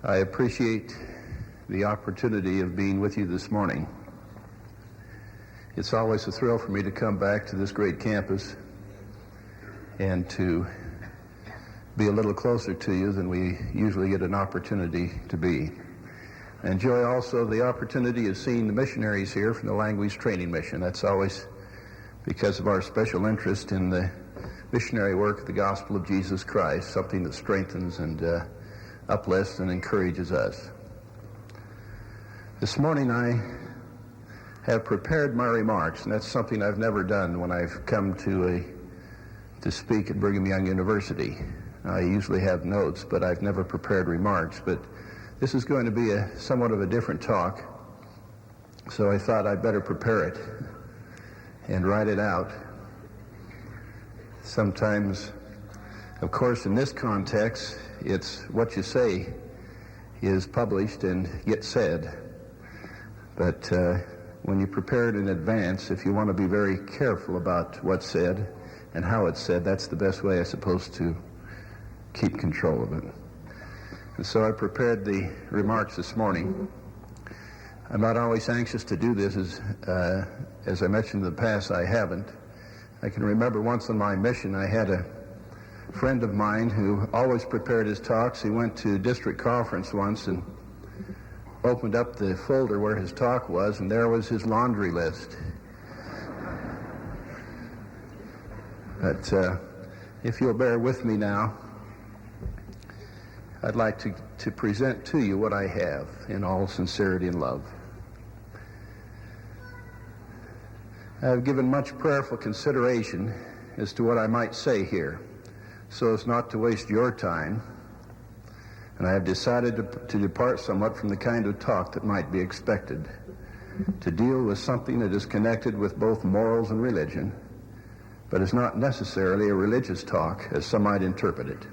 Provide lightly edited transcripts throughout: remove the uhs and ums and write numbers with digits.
I appreciate the opportunity of being with you this morning. It's always a thrill for me to come back to this great campus and to be a little closer to you than we usually get an opportunity to be. I enjoy also the opportunity of seeing the missionaries here from the Language Training Mission. That's always because of our special interest in the missionary work of the gospel of Jesus Christ, something that strengthens and uplifts and encourages us. This morning I have prepared my remarks, and that's something I've never done when I've come to speak at Brigham Young University. I usually have notes, but I've never prepared remarks. But this is going to be somewhat of a different talk, so I thought I'd better prepare it and write it out. Sometimes, of course, in this context, it's what you say is published and gets said. But when you prepare it in advance, if you want to be very careful about what's said and how it's said, that's the best way, I suppose, to keep control of it. And so I prepared the remarks this morning. I'm not always anxious to do this. As I mentioned in the past, I haven't. I can remember once on my mission, I had a friend of mine who always prepared his talks. He went to district conference once and opened up the folder where his talk was, and there was his laundry list. But if you'll bear with me now, I'd like to present to you what I have in all sincerity and love. I've given much prayerful consideration as to what I might say here, so as not to waste your time, and I have decided to depart somewhat from the kind of talk that might be expected, to deal with something that is connected with both morals and religion, but is not necessarily a religious talk, as some might interpret it.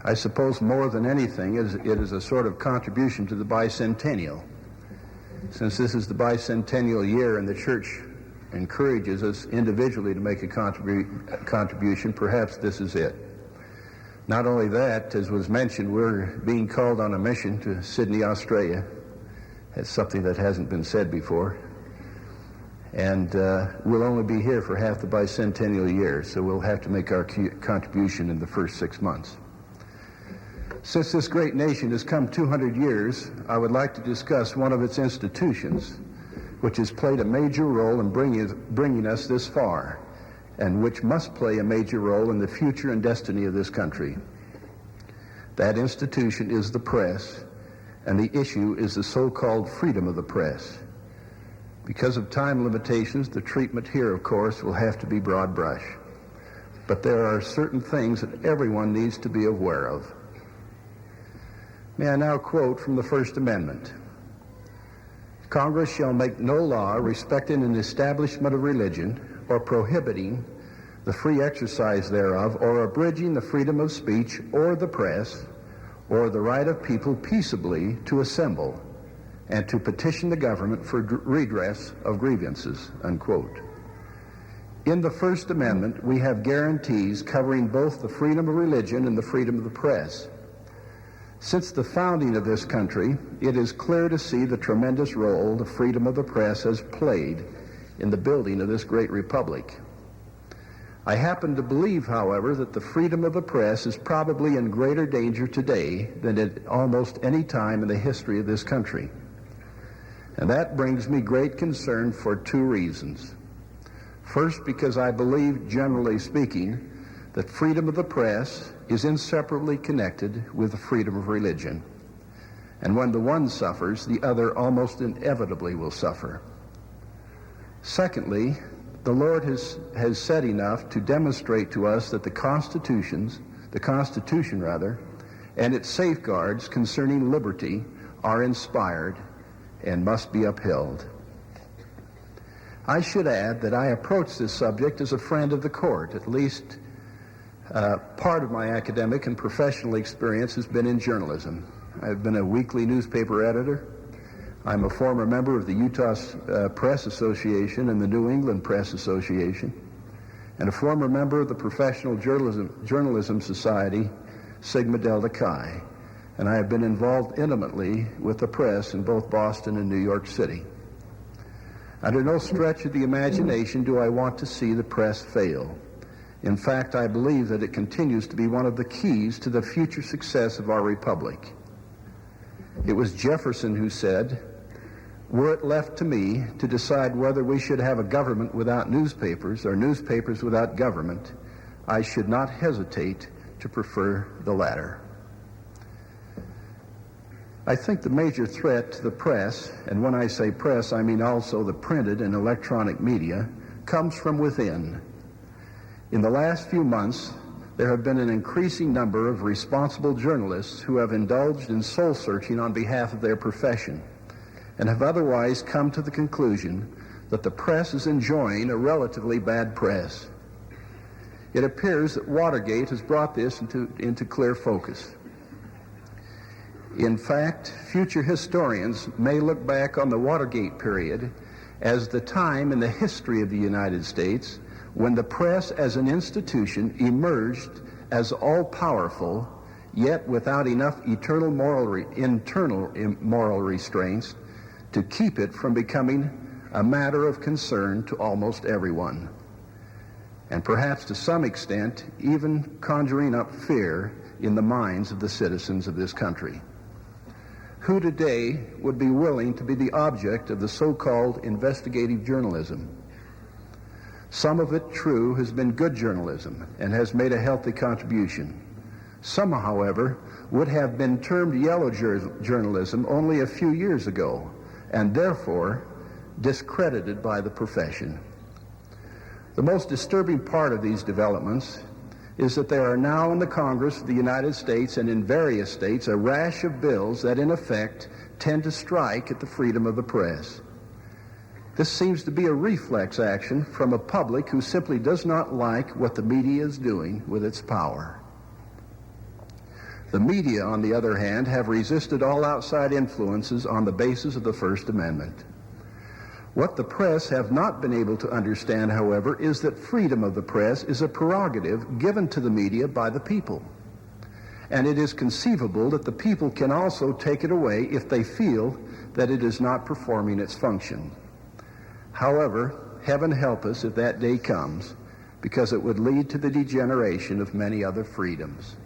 I suppose more than anything, it is a sort of contribution to the Bicentennial. Since this is the Bicentennial year and the church encourages us individually to make a contribution, perhaps this is it. Not only that, as was mentioned, we're being called on a mission to Sydney, Australia. That's something that hasn't been said before. And we'll only be here for half the Bicentennial year, so we'll have to make our contribution in the first 6 months. Since this great nation has come 200 years, I would like to discuss one of its institutions, which has played a major role in bringing us this far, and which must play a major role in the future and destiny of this country. That institution is the press, and the issue is the so-called freedom of the press. Because of time limitations, the treatment here, of course, will have to be broad brush. But there are certain things that everyone needs to be aware of. May I now quote from the First Amendment? Congress shall make no law respecting an establishment of religion or prohibiting the free exercise thereof or abridging the freedom of speech or the press or the right of people peaceably to assemble and to petition the government for redress of grievances, unquote. In the First Amendment, we have guarantees covering both the freedom of religion and the freedom of the press. Since the founding of this country, it is clear to see the tremendous role the freedom of the press has played in the building of this great republic. I happen to believe, however, that the freedom of the press is probably in greater danger today than at almost any time in the history of this country. And that brings me great concern for two reasons. First, because I believe, generally speaking, that freedom of the press is inseparably connected with the freedom of religion. And when the one suffers, the other almost inevitably will suffer. Secondly, the Lord has said enough to demonstrate to us that the Constitution, and its safeguards concerning liberty are inspired and must be upheld. I should add that I approach this subject as a friend of the court. At least part of my academic and professional experience has been in journalism. I've been a weekly newspaper editor. I'm a former member of the Utah Press Association and the New England Press Association, and a former member of the Professional Journalism Society, Sigma Delta Chi. and I have been involved intimately with the press in both Boston and New York City. Under no stretch of the imagination do I want to see the press fail. In fact, I believe that it continues to be one of the keys to the future success of our republic. It was Jefferson who said, "Were it left to me to decide whether we should have a government without newspapers or newspapers without government, I should not hesitate to prefer the latter." I think the major threat to the press, and when I say press, I mean also the printed and electronic media, comes from within. In the last few months, there have been an increasing number of responsible journalists who have indulged in soul-searching on behalf of their profession and have otherwise come to the conclusion that the press is enjoying a relatively bad press. It appears that Watergate has brought this into clear focus. In fact, future historians may look back on the Watergate period as the time in the history of the United States when the press as an institution emerged as all-powerful, yet without enough internal moral restraints to keep it from becoming a matter of concern to almost everyone, and perhaps to some extent even conjuring up fear in the minds of the citizens of this country. Who today would be willing to be the object of the so-called investigative journalism? Some of it, true, has been good journalism and has made a healthy contribution. Some, however, would have been termed yellow journalism only a few years ago, and therefore discredited by the profession. The most disturbing part of these developments is that there are now in the Congress of the United States and in various states a rash of bills that in effect tend to strike at the freedom of the press. This seems to be a reflex action from a public who simply does not like what the media is doing with its power. The media, on the other hand, have resisted all outside influences on the basis of the First Amendment. What the press have not been able to understand, however, is that freedom of the press is a prerogative given to the media by the people. And it is conceivable that the people can also take it away if they feel that it is not performing its function. However, heaven help us if that day comes, because it would lead to the degeneration of many other freedoms.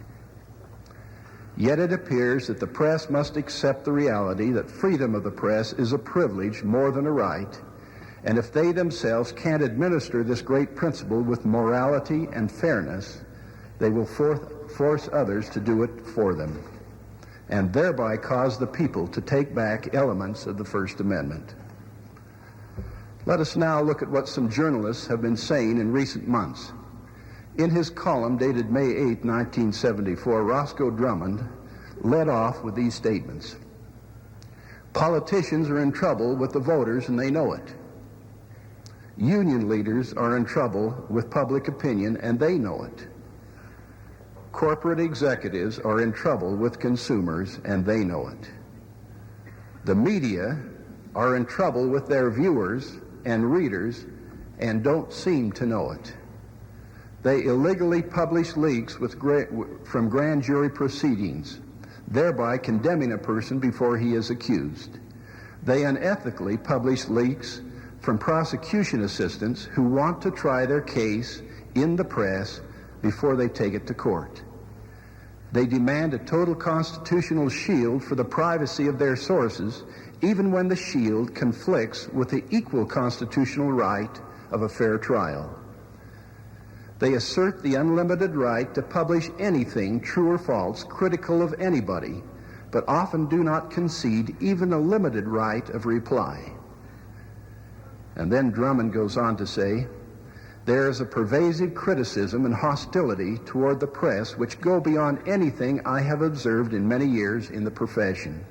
Yet it appears that the press must accept the reality that freedom of the press is a privilege more than a right, and if they themselves can't administer this great principle with morality and fairness, they will force others to do it for them, and thereby cause the people to take back elements of the First Amendment. Let us now look at what some journalists have been saying in recent months. In his column dated May 8, 1974, Roscoe Drummond led off with these statements. Politicians are in trouble with the voters and they know it. Union leaders are in trouble with public opinion and they know it. Corporate executives are in trouble with consumers and they know it. The media are in trouble with their viewers and readers and don't seem to know it. They illegally publish leaks from grand jury proceedings, thereby condemning a person before he is accused. They unethically publish leaks from prosecution assistants who want to try their case in the press before they take it to court. They demand a total constitutional shield for the privacy of their sources, even when the shield conflicts with the equal constitutional right of a fair trial. They assert the unlimited right to publish anything, true or false, critical of anybody, but often do not concede even a limited right of reply. And then Drummond goes on to say, there is a pervasive criticism and hostility toward the press which go beyond anything I have observed in many years in the profession.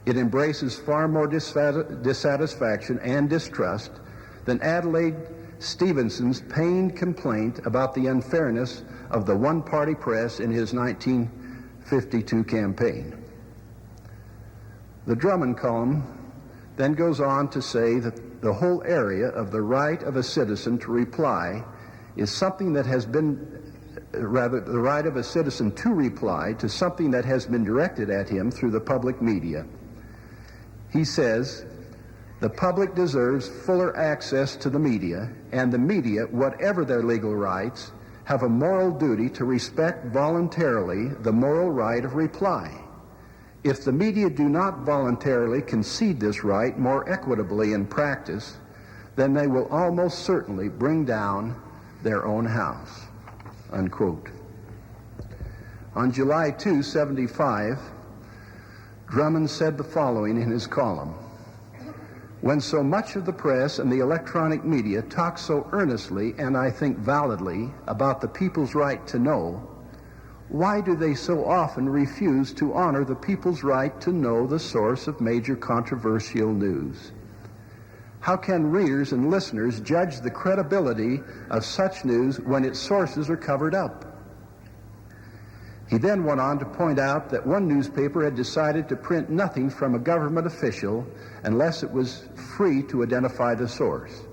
It embraces far more dissatisfaction and distrust than Adelaide Stevenson's pained complaint about the unfairness of the one-party press in his 1952 campaign. The Drummond column then goes on to say that the whole area of the right of a citizen to reply is something that has been the right of a citizen to reply to something that has been directed at him through the public media. He says, the public deserves fuller access to the media, and the media, whatever their legal rights, have a moral duty to respect voluntarily the moral right of reply. If the media do not voluntarily concede this right more equitably in practice, then they will almost certainly bring down their own house, unquote. On July 2, 1975, Drummond said the following in his column: when so much of the press and the electronic media talk so earnestly and I think validly about the people's right to know, why do they so often refuse to honor the people's right to know the source of major controversial news? How can readers and listeners judge the credibility of such news when its sources are covered up? He then went on to point out that one newspaper had decided to print nothing from a government official unless it was free to identify the source.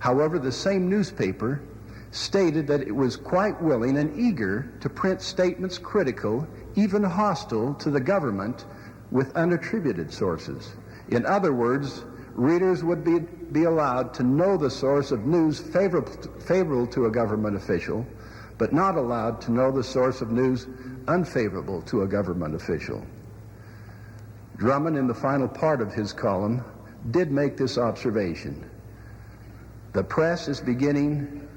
However, the same newspaper stated that it was quite willing and eager to print statements critical, even hostile to the government, with unattributed sources. In other words, readers would be allowed to know the source of news favorable to a government official, but not allowed to know the source of news unfavorable to a government official. Drummond, in the final part of his column, did make this observation. The press is beginning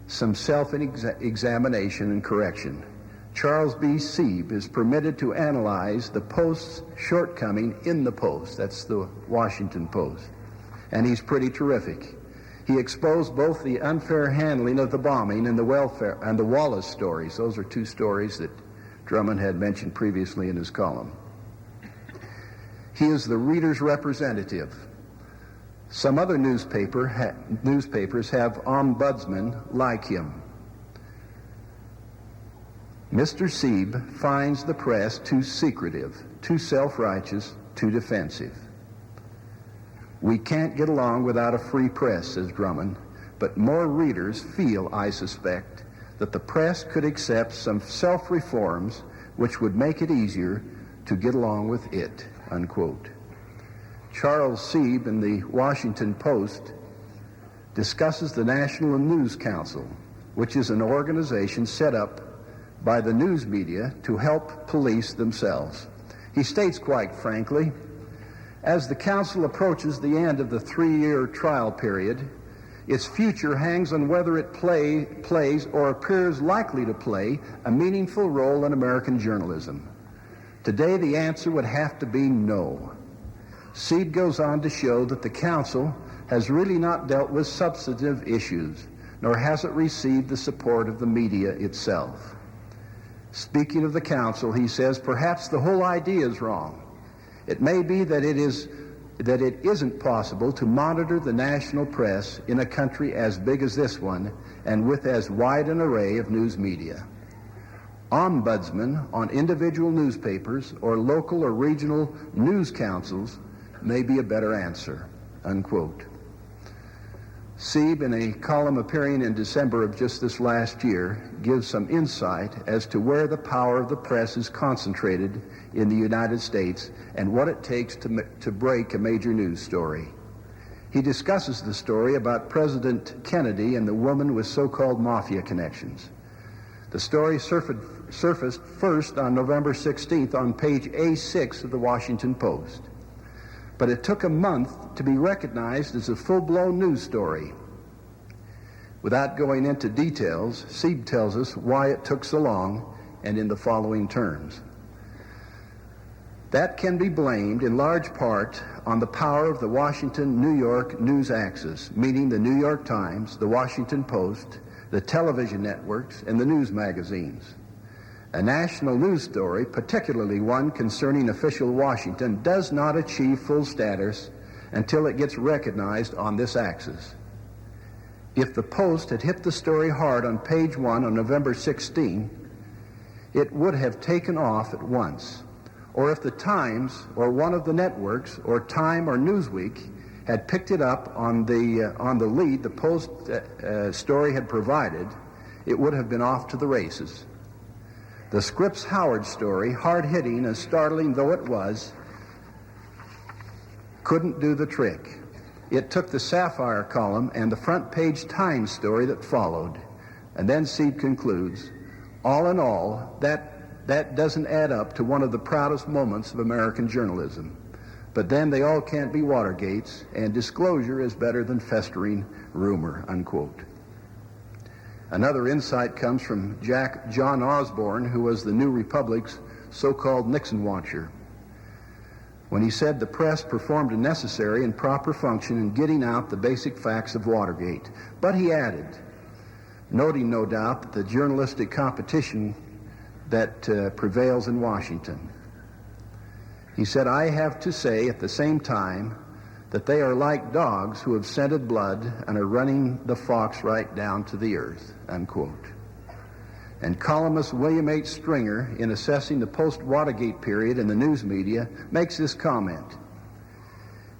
some self-examination and correction. Charles B. Sieb is permitted to analyze the Post's shortcoming in the Post. That's the Washington Post. And he's pretty terrific. He exposed both the unfair handling of the bombing and the welfare and the Wallace stories. Those are two stories that Drummond had mentioned previously in his column. He is the reader's representative. Some other newspapers have ombudsmen like him. Mr. Sieb finds the press too secretive, too self-righteous, too defensive. We can't get along without a free press, says Drummond, but more readers feel, I suspect, that the press could accept some self-reforms which would make it easier to get along with it, unquote. Charles Sieb in the Washington Post discusses the National News Council, which is an organization set up by the news media to help police themselves. He states quite frankly, as the council approaches the end of the 3-year trial period, its future hangs on whether it plays or appears likely to play a meaningful role in American journalism. Today, the answer would have to be no. Sieb goes on to show that the council has really not dealt with substantive issues, nor has it received the support of the media itself. Speaking of the council, he says, perhaps the whole idea is wrong. It may be that it isn't possible to monitor the national press in a country as big as this one and with as wide an array of news media. Ombudsmen on individual newspapers or local or regional news councils may be a better answer, unquote. Sieb, in a column appearing in December of just this last year, gives some insight as to where the power of the press is concentrated in the United States and what it takes to break a major news story. He discusses the story about President Kennedy and the woman with so-called mafia connections. The story surfaced first on November 16th on page A6 of the Washington Post. But it took a month to be recognized as a full-blown news story. Without going into details, Sieb tells us why it took so long, and in the following terms. That can be blamed in large part on the power of the Washington-New York news axis, meaning the New York Times, the Washington Post, the television networks, and the news magazines. A national news story, particularly one concerning official Washington, does not achieve full status until it gets recognized on this axis. If the Post had hit the story hard on page 1 on November 16, it would have taken off at once. Or if the Times or one of the networks or Time or Newsweek had picked it up on the lead the Post story had provided, it would have been off to the races. The Scripps Howard story, hard-hitting and startling though it was, couldn't do the trick. It took the Sapphire column and the front-page Times story that followed, and then Seed concludes, all in all, that doesn't add up to one of the proudest moments of American journalism. But then they all can't be Watergates, and disclosure is better than festering rumor, unquote. Another insight comes from John Osborne, who was the New Republic's so-called Nixon watcher, when he said the press performed a necessary and proper function in getting out the basic facts of Watergate. But he added, noting no doubt the journalistic competition that prevails in Washington. He said, I have to say at the same time that they are like dogs who have scented blood and are running the fox right down to the earth, unquote. And columnist William H. Stringer, in assessing the post-Watergate period in the news media, makes this comment.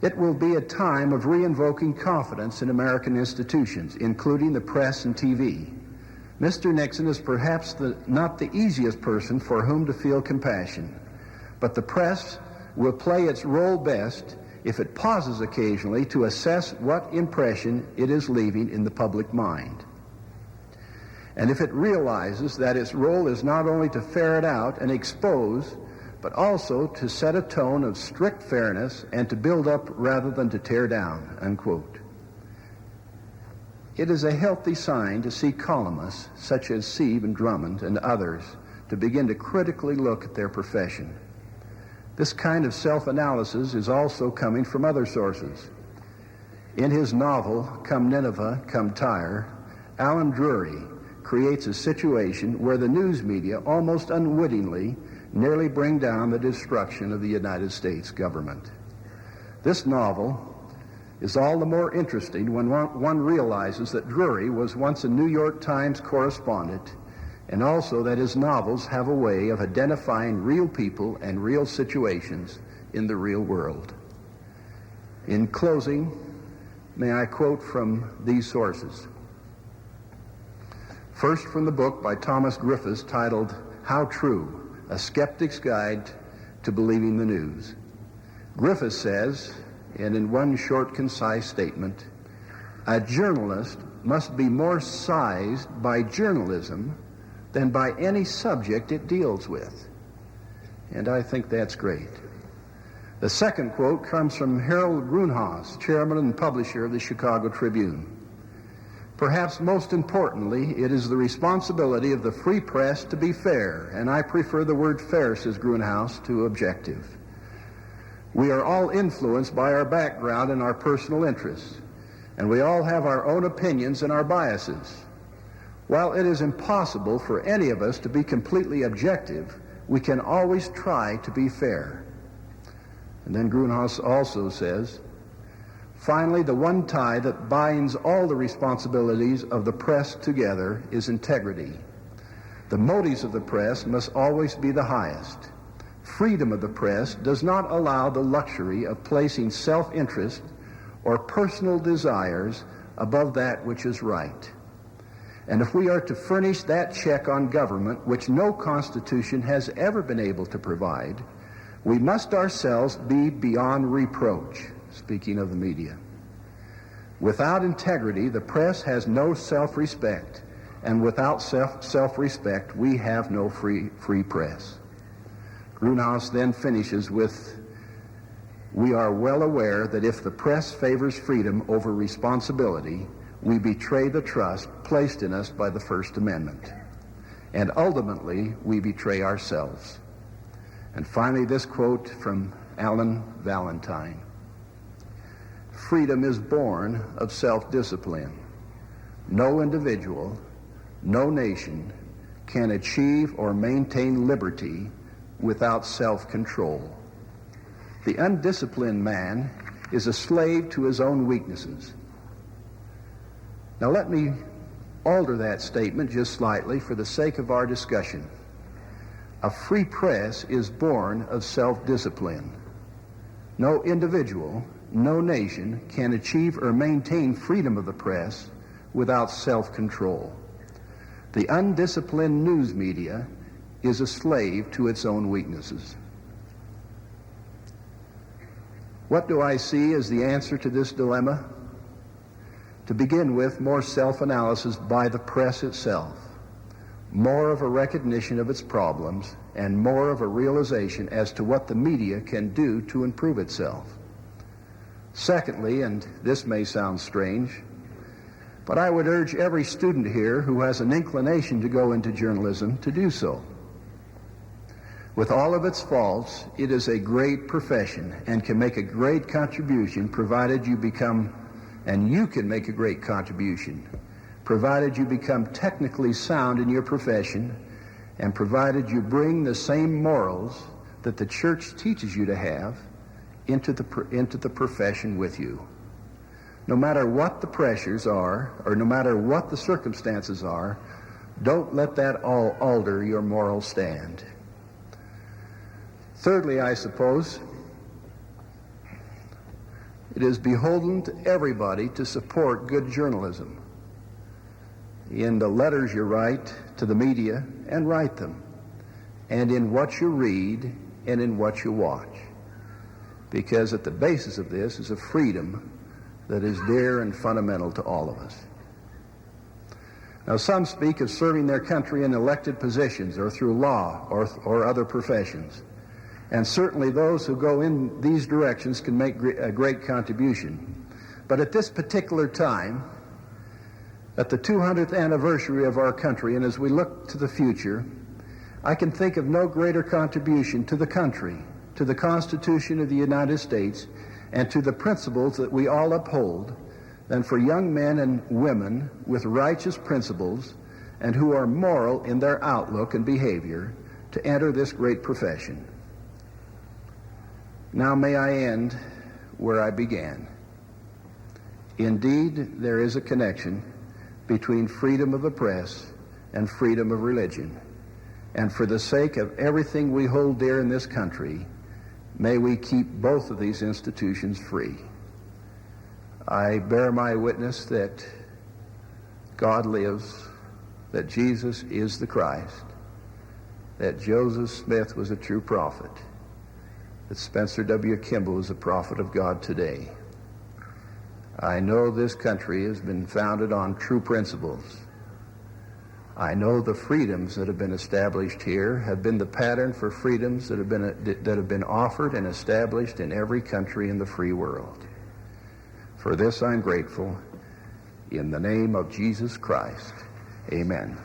It will be a time of re-invoking confidence in American institutions, including the press and TV. Mr. Nixon is perhaps not the easiest person for whom to feel compassion, but the press will play its role best if it pauses occasionally to assess what impression it is leaving in the public mind. And if it realizes that its role is not only to ferret out and expose, but also to set a tone of strict fairness and to build up rather than to tear down, unquote. It is a healthy sign to see columnists such as Sieb and Drummond and others to begin to critically look at their profession. This kind of self-analysis is also coming from other sources. In his novel, Come Nineveh, Come Tyre, Alan Drury creates a situation where the news media almost unwittingly nearly bring down the destruction of the United States government. This novel is all the more interesting when one realizes that Drury was once a New York Times correspondent, and also that his novels have a way of identifying real people and real situations in the real world. In closing, may I quote from these sources. First, from the book by Thomas Griffiths titled How True? A Skeptic's Guide to Believing the News. Griffiths says, and in one short, concise statement, a journalist must be more sized by journalism than by any subject it deals with. And I think that's great. The second quote comes from Harold Grunhaus, chairman and publisher of the Chicago Tribune. Perhaps most importantly, it is the responsibility of the free press to be fair, and I prefer the word fair, says Grunhaus, to objective. We are all influenced by our background and our personal interests, and we all have our own opinions and our biases. While it is impossible for any of us to be completely objective, we can always try to be fair. And then Grunhaus also says, finally, the one tie that binds all the responsibilities of the press together is integrity. The motives of the press must always be the highest. Freedom of the press does not allow the luxury of placing self-interest or personal desires above that which is right. And if we are to furnish that check on government, which no constitution has ever been able to provide, we must ourselves be beyond reproach, speaking of the media. Without integrity, the press has no self-respect, and without self-respect, we have no free press. Grunhaus then finishes with, we are well aware that if the press favors freedom over responsibility, we betray the trust placed in us by the First Amendment. And ultimately, we betray ourselves. And finally, this quote from Alan Valentine. Freedom is born of self-discipline. No individual, no nation can achieve or maintain liberty without self-control. The undisciplined man is a slave to his own weaknesses. Now let me alter that statement just slightly for the sake of our discussion. A free press is born of self-discipline. No individual, no nation can achieve or maintain freedom of the press without self-control. The undisciplined news media is a slave to its own weaknesses. What do I see as the answer to this dilemma? To begin with, more self-analysis by the press itself, more of a recognition of its problems, and more of a realization as to what the media can do to improve itself. Secondly, and this may sound strange, but I would urge every student here who has an inclination to go into journalism to do so. With all of its faults, it is a great profession and can make a great contribution provided you become, and you can make a great contribution, provided you become technically sound in your profession and provided you bring the same morals that the church teaches you to have into the profession with you. No matter what the pressures are, or no matter what the circumstances are, don't let that all alter your moral stand. Thirdly, I suppose, it is beholden to everybody to support good journalism. In the letters you write to the media, and write them, and in what you read, and in what you watch. Because at the basis of this is a freedom that is dear and fundamental to all of us. Now, some speak of serving their country in elected positions or through law or other professions. And certainly those who go in these directions can make a great contribution. But at this particular time, at the 200th anniversary of our country, and as we look to the future, I can think of no greater contribution to the country, to the Constitution of the United States, and to the principles that we all uphold, than for young men and women with righteous principles and who are moral in their outlook and behavior to enter this great profession. Now may I end where I began. Indeed, there is a connection between freedom of the press and freedom of religion. And for the sake of everything we hold dear in this country, may we keep both of these institutions free. I bear my witness that God lives, that Jesus is the Christ, that Joseph Smith was a true prophet, that Spencer W. Kimball is a prophet of God today. I know this country has been founded on true principles. I know the freedoms that have been established here have been the pattern for freedoms that have been offered and established in every country in the free world. For this I'm grateful. In the name of Jesus Christ, amen.